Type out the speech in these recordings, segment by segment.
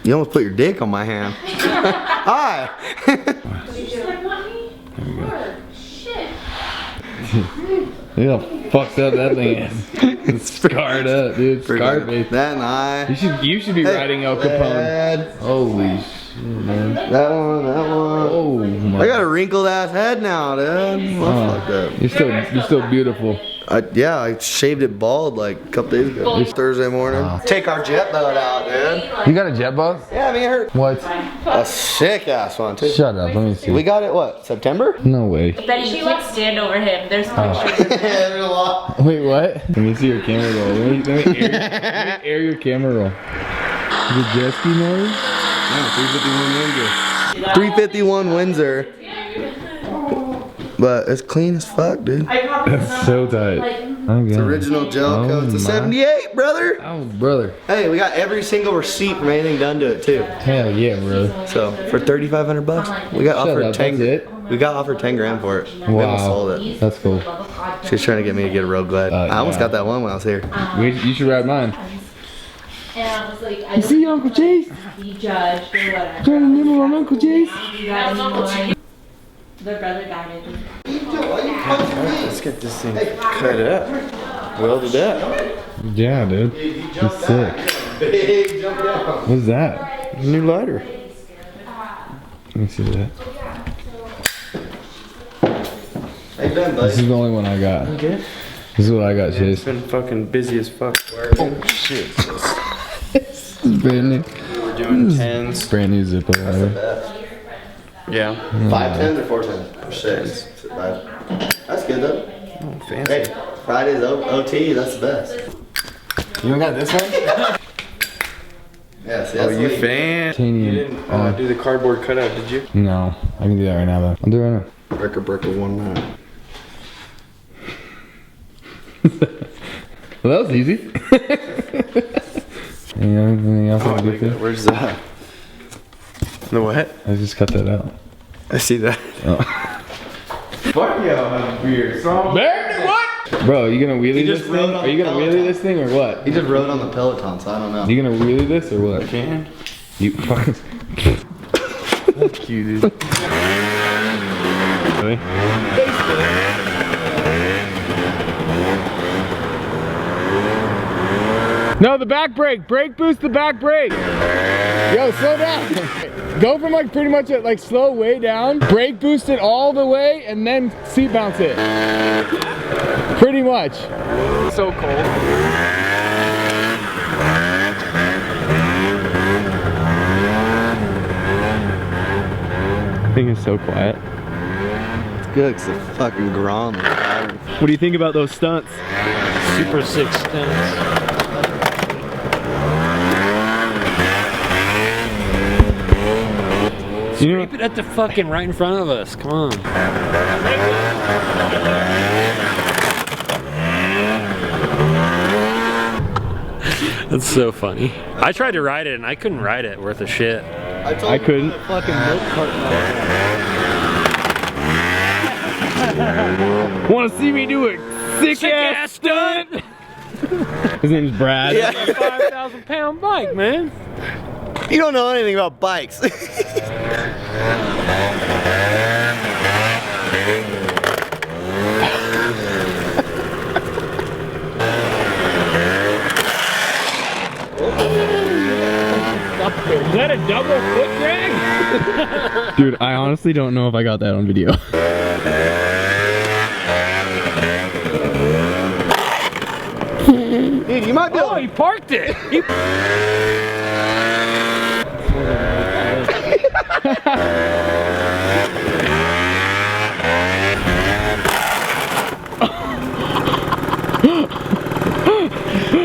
You almost put your dick on my hand. Hi. Look how fucked up that thing is. It's scarred up, dude. Scarred me. That nice. You should be riding El Capone. Holy shit, man. That one. Oh my. I got a wrinkled ass head now, dude. Fucked up. You're still beautiful. Yeah, I shaved it bald like a couple days ago. It's Thursday morning. Take our jet boat out, dude. You got a jet boat? Yeah, I mean, it hurt. What? A sick ass one, too. Shut up, let me see. We got it, what, September? No way. Betty, you can't stand over him. There's pictures. There's a lot. Wait, what? Let me see your camera roll. Let me air your camera roll. The jet ski motor? No, 351 Windsor. 351 Windsor. But it's clean as fuck, dude. That's so tight. It's original gel coat. It's a 78, brother. Oh, brother. Hey, we got every single receipt from anything done to it, too. Hell yeah, bro. So, for 3,500 bucks, we got offered 10 grand. We got offered 10 grand for it. We Wow. almost sold it. That's cool. She's trying to get me to get a Road Glide. I almost got that one when I was here. You should ride mine. And I was like, I You see Uncle Chase? be judged or whatever. Trying to nibble on Uncle Chase? Their brother died. Let's get this thing cut up. Welded up. Yeah, dude. It's sick. Big jump down. What's that? New lighter. Let me see that. How you been, This buddy? is the only one I got. Good. This is what I got, Chase. It's been fucking busy as fuck. Oh shit. It's brand new. We're doing 10s. Brand new Zippo lighter. Yeah. 5 10s or 4 10s? Or 6. 5. That's good though. Oh, fancy. Hey, Friday's OT, that's the best. You don't got this one? Yes, Oh, you fan? You Titanium. didn't do the cardboard cutout, did you? No, I can do that right now though. I'll do it right now. Breaker 1 minute. Well, that was easy. Anything else I can do for you? Where's that? The what? I just cut that out. I see that. Oh. Fuck yeah, I'm weird. What? Bro, are you gonna wheelie this rode thing? on Are you the gonna wheelie this thing or what? He just rode on the Peloton, so I don't know. You gonna wheelie this or what? Can? You fucking. Thank you, dude. Really? No, the back brake. Brake boost the back brake. Yo, slow down. Go from like pretty much at like slow way down. Brake boost it all the way and then seat bounce it. Pretty much. So cold. I think it's so quiet. It's good because the fucking grom. What do you think about those stunts? Super sick stunts. You know, Keep it at the fucking right in front of us. Come on. That's so funny. I tried to ride it and I couldn't ride it worth a shit. I couldn't. Fucking milk carton. Want to see me do a sick ass stunt? His name's Brad. Yeah. It's a 5,000 pound bike, man. You don't know anything about bikes. Is that a double foot drag? Dude, I honestly don't know if I got that on video. Dude, you might be able Oh, he parked it.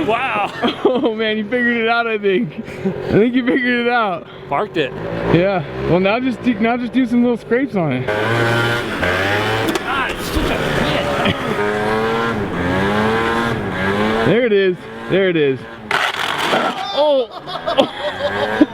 Wow. Oh man, you figured it out, I think. I think you figured it out. Parked it. Yeah. Well, now just do some little scrapes on it. God, it's such a bitch. There it is. There it is. Oh.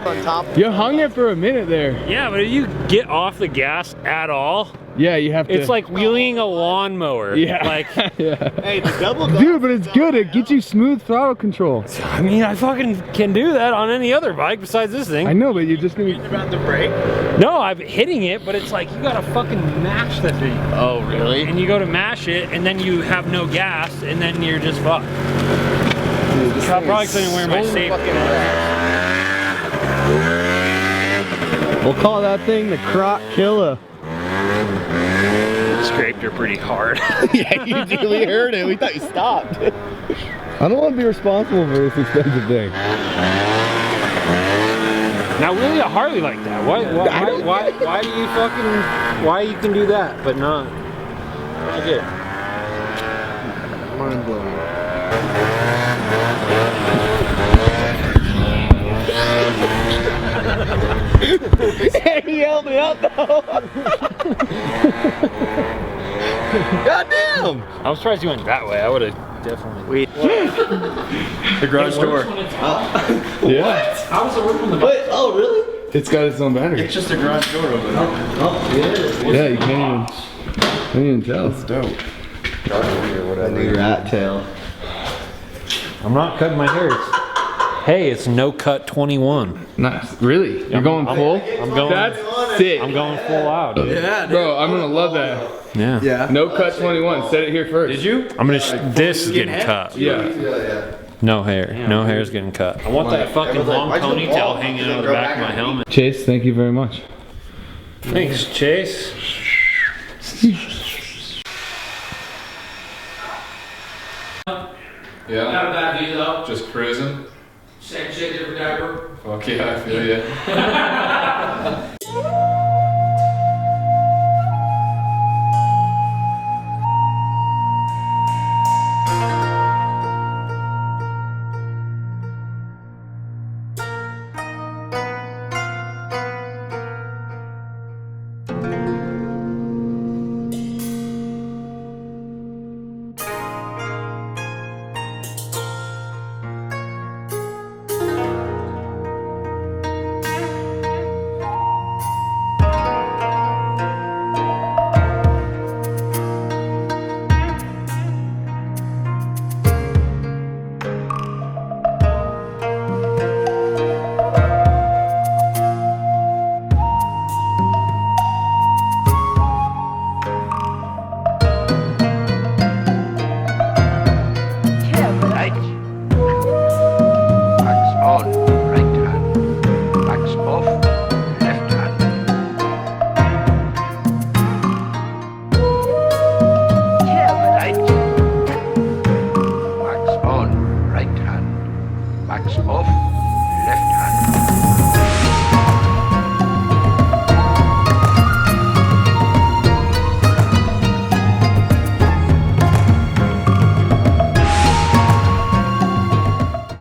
on top. You hung it for a minute there. Yeah, but if you get off the gas at all, Yeah, you have to. It's like wheeling a lawnmower. Yeah. Like, yeah. Hey, the double. Dude, but it's good. It gets you smooth throttle control. I mean, I fucking can do that on any other bike besides this thing. I know, but you're just gonna be. About the brake? No, I'm hitting it, but it's like you gotta fucking mash the thing. Oh, really? And you go to mash it, and then you have no gas, and then you're just fucked. I probably couldn't wear my safety. We'll call that thing the Croc Killer. Scraped her pretty hard. Yeah, you did. We heard it. We thought you stopped. I don't want to be responsible for this expensive thing. Now, really, a Harley like that? Why do you fucking? Why you can do that, but not? I get it. Mind blowing. He held me up though. Goddamn! I was surprised you went that way. I would have definitely. The garage door. Yeah. How does it work when the Wait, oh, really? It's got its own battery. It's just a garage door opener. Oh, yeah. Yeah, you can't even tell. That's dope. A new rat tail. I'm not cutting my hair. Hey, it's no cut 21. Nice. Really? You're going full? I'm going. That's sick. I'm going full out. Dude. Yeah, Bro, I'm gonna love that. Yeah. Yeah. No cut 21. Set it here first. Did you? I'm gonna. This is getting cut. Yeah. Yeah. No hair. No hair is getting cut. I want that fucking long ponytail hanging out of the back of my helmet. Chase, thank you very much. Thanks, Chase. Yeah, Not a bad view though. just cruising. Same shit, different diaper. Fuck yeah, I feel ya.